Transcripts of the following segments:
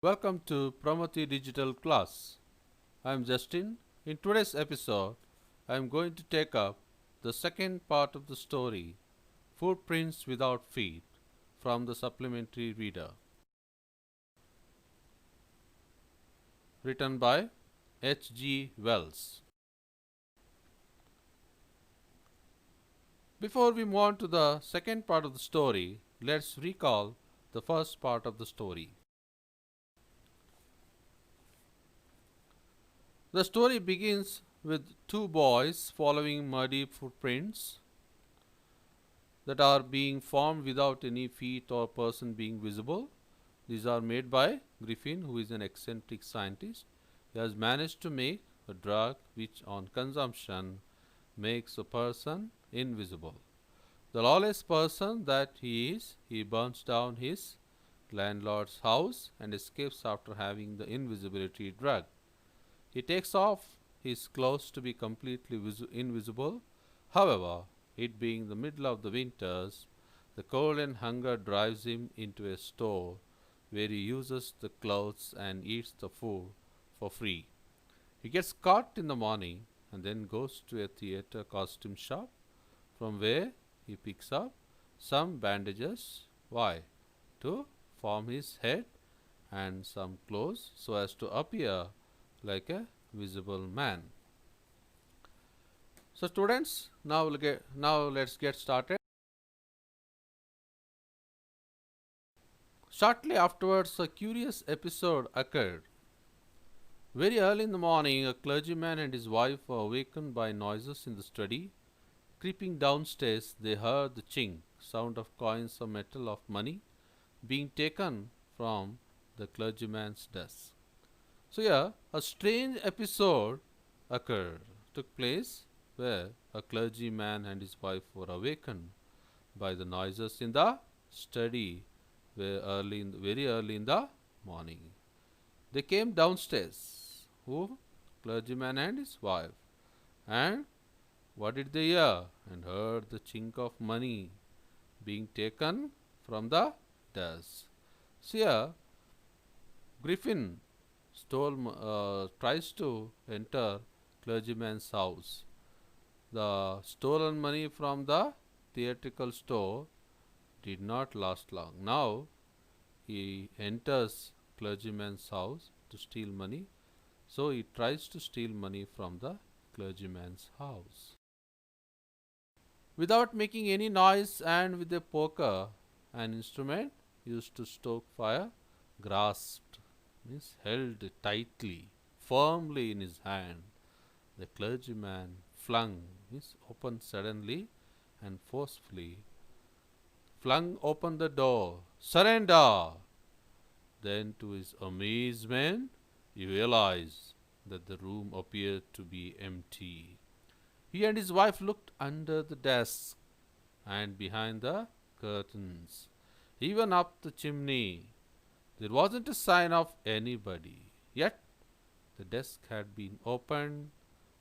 Welcome to Pramati Digital Class. I am Justin. In today's episode, I am going to take up the second part of the story, Footprints Without Feet, from the supplementary reader. Written by H.G. Wells. Before we move on to the second part of the story, let's recall the first part of the story. The story begins with two boys following muddy footprints that are being formed without any feet or person being visible. These are made by Griffin, who is an eccentric scientist. He has managed to make a drug which, on consumption, makes a person invisible. The lawless person that he is, he burns down his landlord's house and escapes after having the invisibility drug. He takes off his clothes to be completely invisible. However, it being the middle of the winters, the cold and hunger drives him into a store where he uses the clothes and eats the food for free. He gets caught in the morning and then goes to a theater costume shop from where he picks up some bandages. Why? To form his head and some clothes so as to appear like a visible man. So students, now let's get started. Shortly afterwards, a curious episode occurred. Very early in the morning, a clergyman and his wife were awakened by noises in the study. Creeping downstairs, they heard the chink sound of coins or metal of money being taken from the clergyman's desk. So here, a strange episode took place where a clergyman and his wife were awakened by the noises in the study very early in the morning. They came downstairs, who? Clergyman and his wife. And what did they hear? And heard the chink of money being taken from the desk. So here, Griffin tries to enter clergyman's house. The stolen money from the theatrical store did not last long. Now he enters clergyman's house to steal money. So he tries to steal money from the clergyman's house. Without making any noise and with a poker, an instrument used to stoke fire, grasped, means held tightly, firmly in his hand, the clergyman means opened suddenly and forcefully, flung open the door. Surrender! Then, to his amazement, he realized that the room appeared to be empty. He and his wife looked under the desk and behind the curtains, even up the chimney. There wasn't a sign of anybody. Yet, the desk had been opened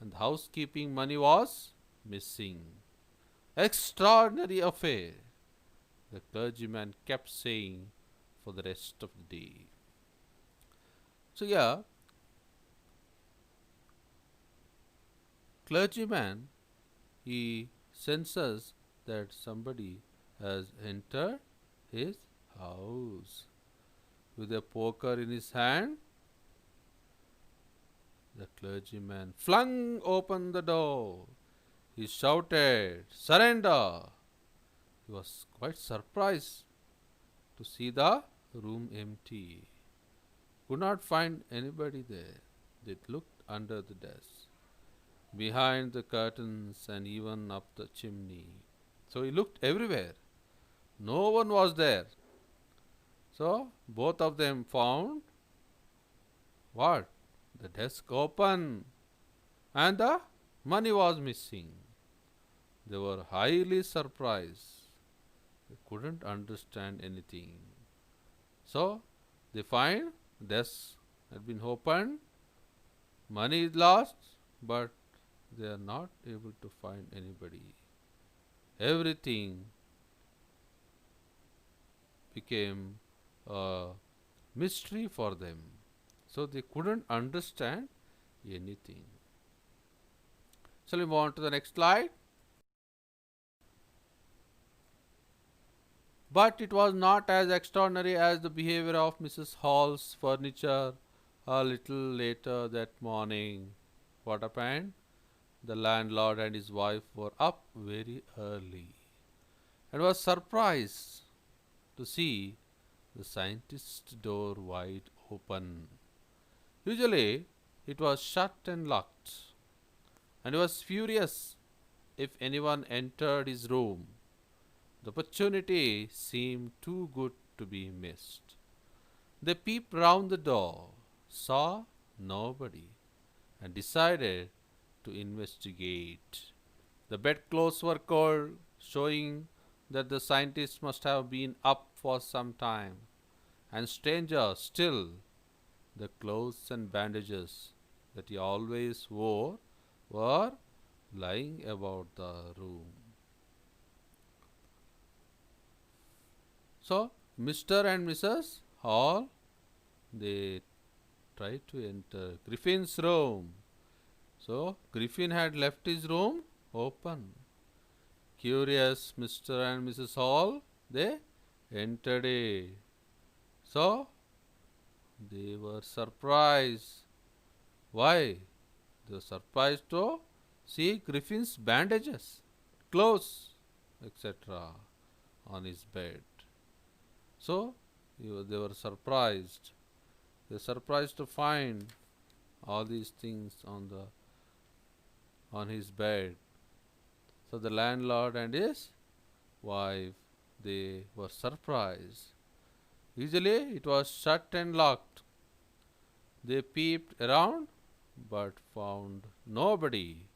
and the housekeeping money was missing. Extraordinary affair, the clergyman kept saying for the rest of the day. So, yeah, clergyman, he senses that somebody has entered his house. With a poker in his hand, the clergyman flung open the door. He shouted, "Surrender!" He was quite surprised to see the room empty. Could not find anybody there. They looked under the desk, behind the curtains, and even up the chimney. So he looked everywhere. No one was there. So both of them found what? The desk open and the money was missing. They were highly surprised. They couldn't understand anything. So they find desk had been opened, money is lost, but they are not able to find anybody. Everything became mystery for them. So they couldn't understand anything. Shall we move on to the next slide? But it was not as extraordinary as the behavior of Mrs. Hall's furniture. A little later that morning, what happened? The landlord and his wife were up very early and was surprised to see the scientist's door wide open. Usually, it was shut and locked, and he was furious if anyone entered his room. The opportunity seemed too good to be missed. They peeped round the door, saw nobody, and decided to investigate. The bedclothes were cold, showing that the scientist must have been up for some time. And stranger still, the clothes and bandages that he always wore were lying about the room. So, Mr. and Mrs. Hall, they tried to enter Griffin's room. So, Griffin had left his room open. Curious Mr. and Mrs. Hall, they entered it. So, they were surprised. Why? They were surprised to see Griffin's bandages, clothes, etc. on his bed. So, they were surprised. They were surprised to find all these things on his bed. So the landlord and his wife, they were surprised. Usually it was shut and locked. They peeped around but found nobody.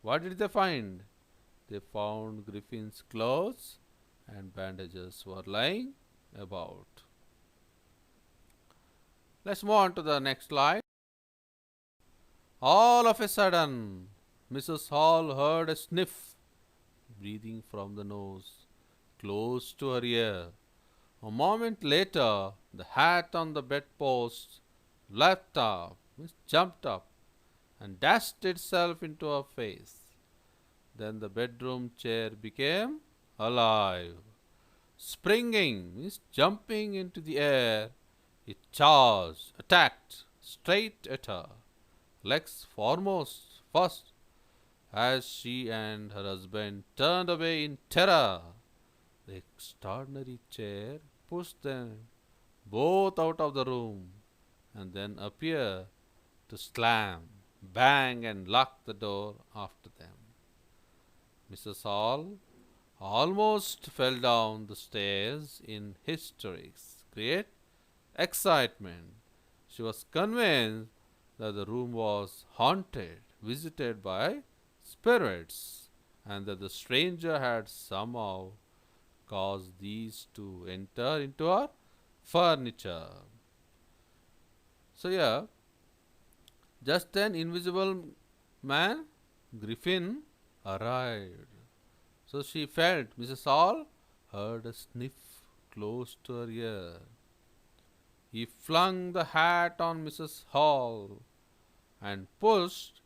What did they find? They found Griffin's clothes and bandages were lying about. Let's move on to the next slide. All of a sudden, Mrs. Hall heard a sniff, breathing from the nose, close to her ear. A moment later, the hat on the bedpost leapt up, jumped up, and dashed itself into her face. Then the bedroom chair became alive. Springing, means jumping into the air, it charged, attacked straight at her, legs foremost, first, as she and her husband turned away in terror. The extraordinary chair pushed them both out of the room and then appeared to slam, bang, and lock the door after them. Mrs. Hall almost fell down the stairs in hysterics, great excitement. She was convinced that the room was haunted, visited by spirits, and that the stranger had somehow caused these to enter into her furniture. So, yeah, just then invisible man, Griffin, arrived. So she felt Mrs. Hall heard a sniff close to her ear. He flung the hat on Mrs. Hall and pushed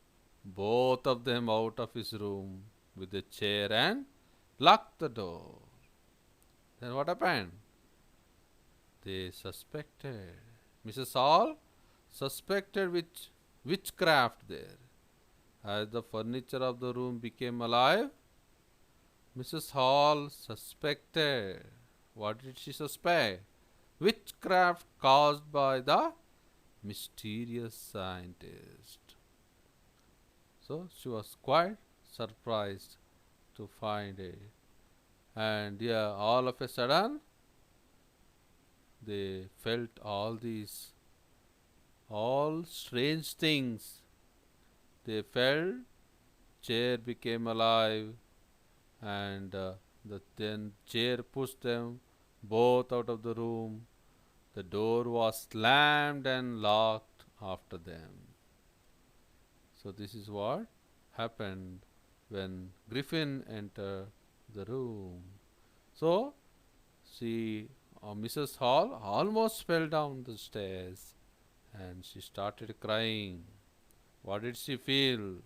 both of them out of his room with a chair and locked the door. Then what happened? They suspected. Mrs. Hall suspected witchcraft there. As the furniture of the room became alive, Mrs. Hall suspected. What did she suspect? Witchcraft caused by the mysterious scientist. So she was quite surprised to find it. And yeah, all of a sudden, they felt all strange things. They felt chair became alive, and then chair pushed them both out of the room. The door was slammed and locked after them. So this is what happened when Griffin entered the room. So she Mrs. Hall almost fell down the stairs and she started crying. What did she feel?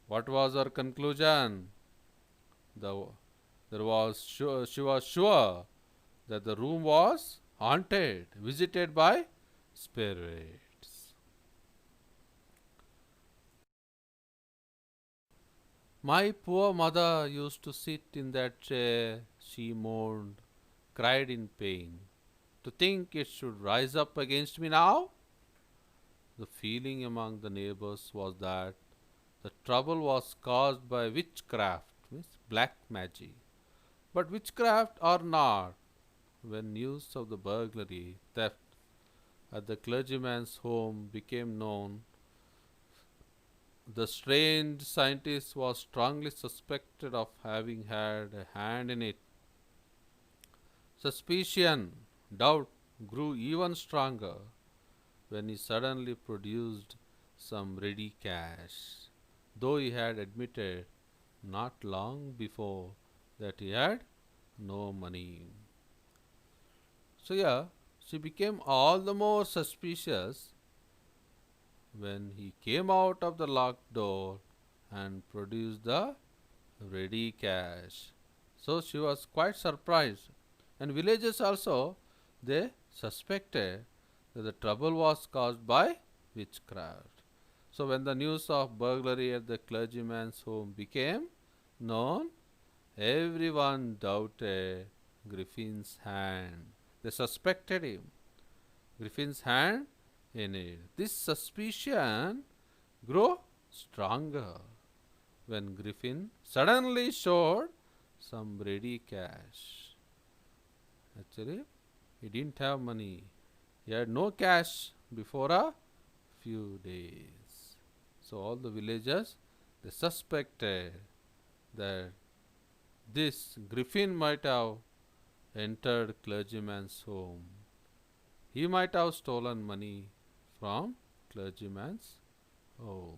What was her conclusion? The, she was sure that the room was haunted, visited by spirits. My poor mother used to sit in that chair, she moaned, cried in pain. To think it should rise up against me now? The feeling among the neighbors was that the trouble was caused by witchcraft, means black magic. But witchcraft or not, when news of the burglary, theft at the clergyman's home became known, the strange scientist was strongly suspected of having had a hand in it. Suspicion, doubt grew even stronger when he suddenly produced some ready cash, though he had admitted not long before that he had no money. So, yeah, she became all the more suspicious when he came out of the locked door and produced the ready cash. So she was quite surprised. And villagers also, they suspected that the trouble was caused by witchcraft. So when the news of burglary at the clergyman's home became known, everyone doubted Griffin's hand. They suspected him. Griffin's hand in it. This suspicion grew stronger when Griffin suddenly showed some ready cash. Actually, he didn't have money. He had no cash before a few days. So all the villagers, they suspected that this Griffin might have entered clergyman's home. He might have stolen money from clergyman's home.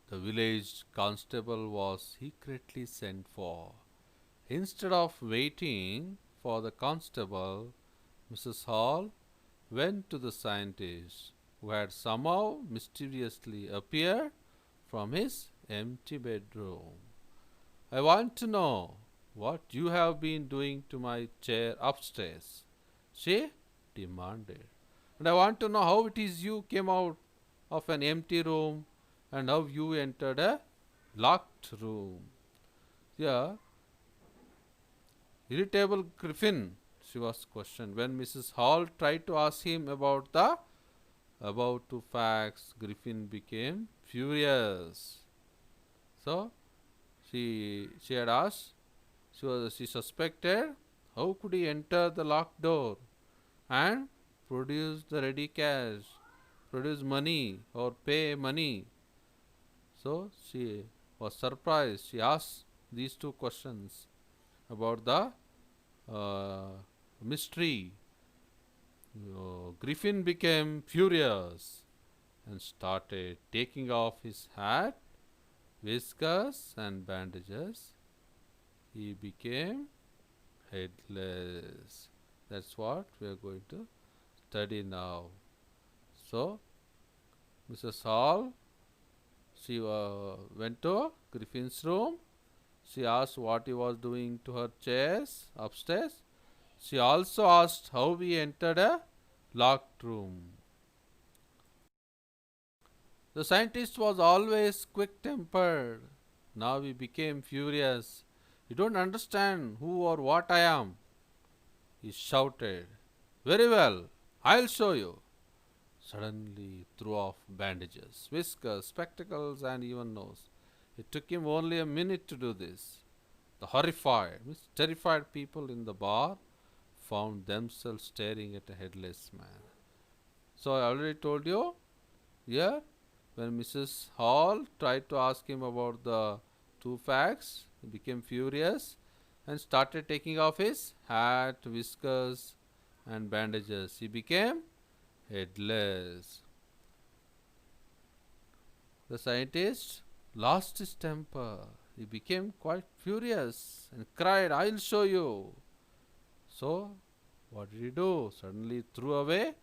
The village constable was secretly sent for. Instead of waiting for the constable, Mrs. Hall went to the scientist, who had somehow mysteriously appeared from his empty bedroom. I want to know what you have been doing to my chair upstairs, she demanded. And I want to know how it is you came out of an empty room and how you entered a locked room. Yeah, irritable Griffin, she was questioned. When Mrs. Hall tried to ask him about the above two facts, Griffin became furious. So she had asked, she suspected how could he enter the locked door and produce the ready cash, produce money or pay money. So she was surprised. She asked these two questions about the mystery. Griffin became furious and started taking off his hat, whiskers, and bandages. He became headless. That's what we are going to study now. So, Mrs. Hall, she went to Griffin's room. She asked what he was doing to her chairs upstairs. She also asked how he entered a locked room. The scientist was always quick tempered. Now he became furious. You don't understand who or what I am, he shouted. Very well, I'll show you. Suddenly he threw off bandages, whiskers, spectacles, and even nose. It took him only a minute to do this. The horrified, terrified people in the bar found themselves staring at a headless man. So I already told you here, when Mrs. Hall tried to ask him about the two facts, he became furious and started taking off his hat, whiskers, and bandages. He became headless. The scientist lost his temper. he became quite furious and cried, "I'll show you." So, what did he do? Suddenly threw away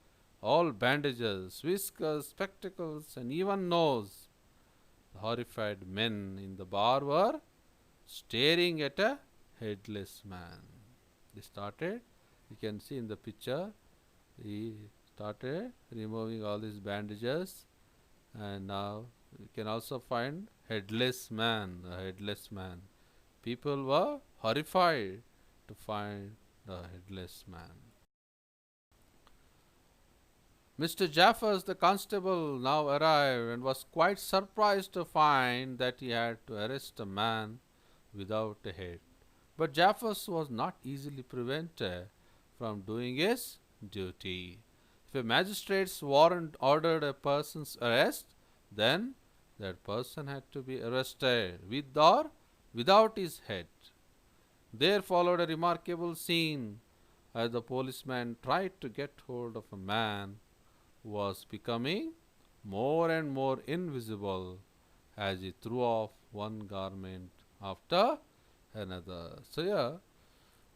all bandages, whiskers, spectacles, and even nose. The horrified men in the bar were staring at a headless man. They started, you can see in the picture, he started removing all these bandages, and now you can also find headless man, a headless man. People were horrified to find the headless man. Mr. Jaffers, the constable, now arrived and was quite surprised to find that he had to arrest a man without a head. But Jaffers was not easily prevented from doing his duty. If a magistrate's warrant ordered a person's arrest, then that person had to be arrested with or without his head. There followed a remarkable scene as the policeman tried to get hold of a man who was becoming more and more invisible as he threw off one garment after another. So, here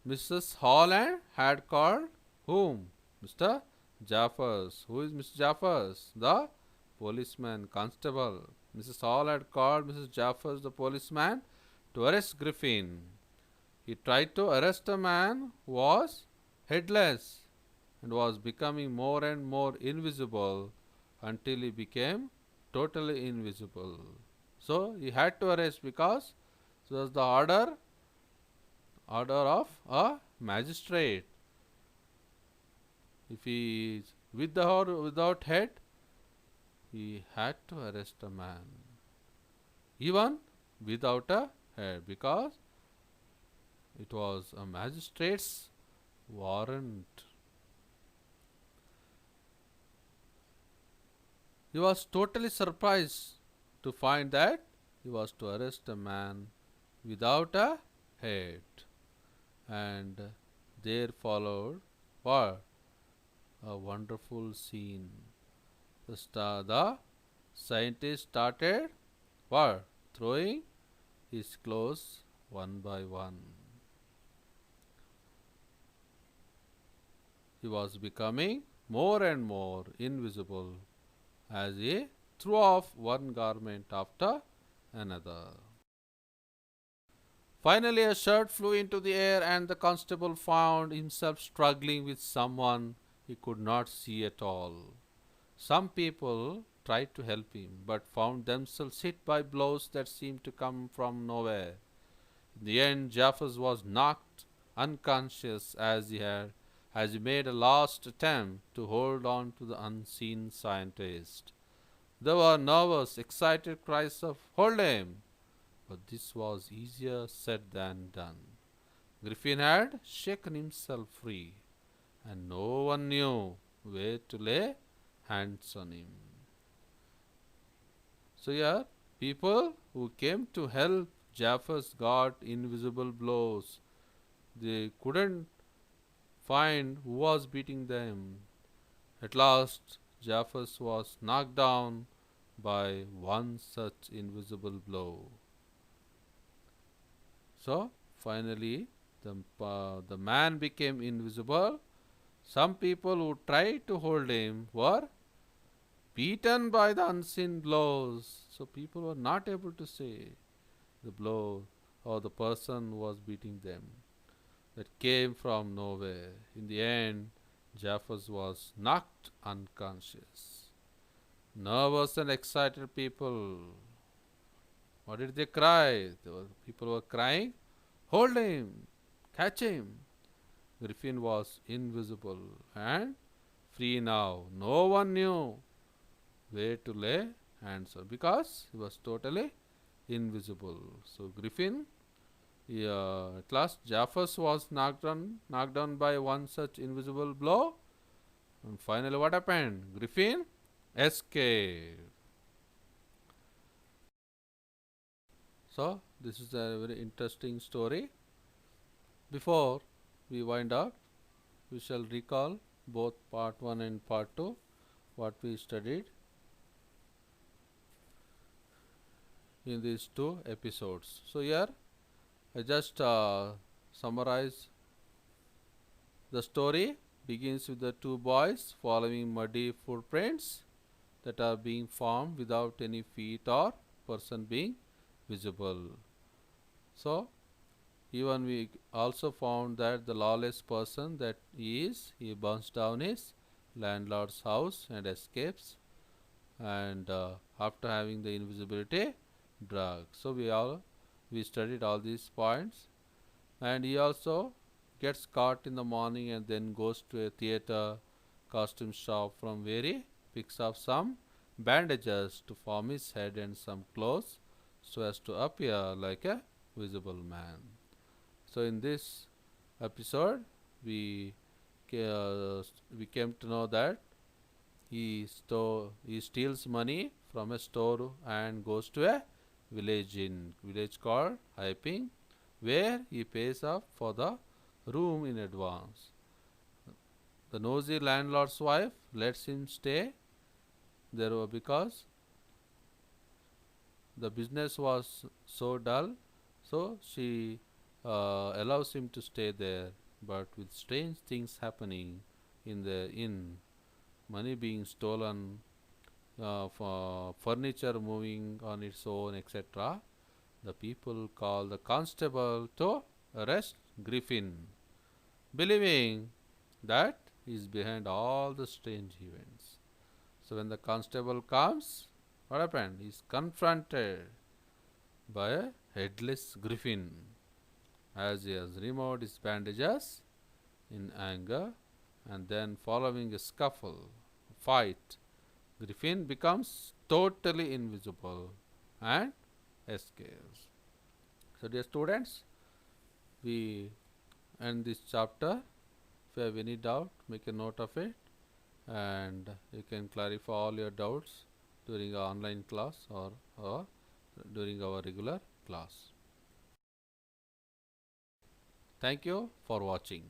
Mrs. Holland had called whom? Mr. Jaffers. Who is Mr. Jaffers? The policeman, constable. Mrs. Hall had called Mrs. Jaffers, the policeman, to arrest Griffin. He tried to arrest a man who was headless and was becoming more and more invisible until he became totally invisible. So he had to arrest because it was the order of a magistrate. If he is with or without head, he had to arrest a man, even without a head, because it was a magistrate's warrant. He was totally surprised to find that he was to arrest a man without a head. And there followed what? A wonderful scene. The scientist started what? Throwing his clothes one by one. He was becoming more and more invisible as he threw off one garment after another. Finally, a shirt flew into the air, and the constable found himself struggling with someone he could not see at all. Some people tried to help him, but found themselves hit by blows that seemed to come from nowhere. In the end, Jaffers was knocked unconscious as he made a last attempt to hold on to the unseen scientist. There were nervous, excited cries of "Hold him!" but this was easier said than done. Griffin had shaken himself free, and no one knew where to lay hands on him. So, here, people who came to help Jaffers got invisible blows. They couldn't find who was beating them. At last, Jaffers was knocked down by one such invisible blow. So, finally, the man became invisible. Some people who tried to hold him were beaten by the unseen blows. So, people were not able to say the blow or the person who was beating them that came from nowhere. In the end, Jaffers was knocked unconscious. Nervous and excited people, what did they cry? People were crying, "Hold him! Catch him!" Griffin was invisible and free now. No one knew where to lay hands on because he was totally invisible. So Griffin, at last Jaffers was knocked down by one such invisible blow. And finally, what happened? Griffin escaped. So, this is a very interesting story. Before we wind up, we shall recall both part 1 and part 2, what we studied. in these two episodes. So here I just summarize the story. Begins with the two boys following muddy footprints that are being formed without any feet or person being visible. So even we also found that the lawless person that he burns down his landlord's house and escapes, and after having the invisibility drug. So we studied all these points, and he also gets caught in the morning and then goes to a theater costume shop from where he picks up some bandages to form his head and some clothes so as to appear like a visible man. So in this episode we we came to know that he steals money from a store and goes to a village called Hyping, where he pays up for the room in advance. The nosy landlord's wife lets him stay there because the business was so dull, so she allows him to stay there. But with strange things happening in the inn, money being stolen, for furniture moving on its own, etc., the people call the constable to arrest Griffin, believing that he is behind all the strange events. So when the constable comes, what happened? He is confronted by a headless Griffin as he has removed his bandages in anger, and then following a scuffle, fight, Griffin becomes totally invisible and escapes. So dear students, we end this chapter. If you have any doubt, make a note of it, and you can clarify all your doubts during our online class or during our regular class. Thank you for watching.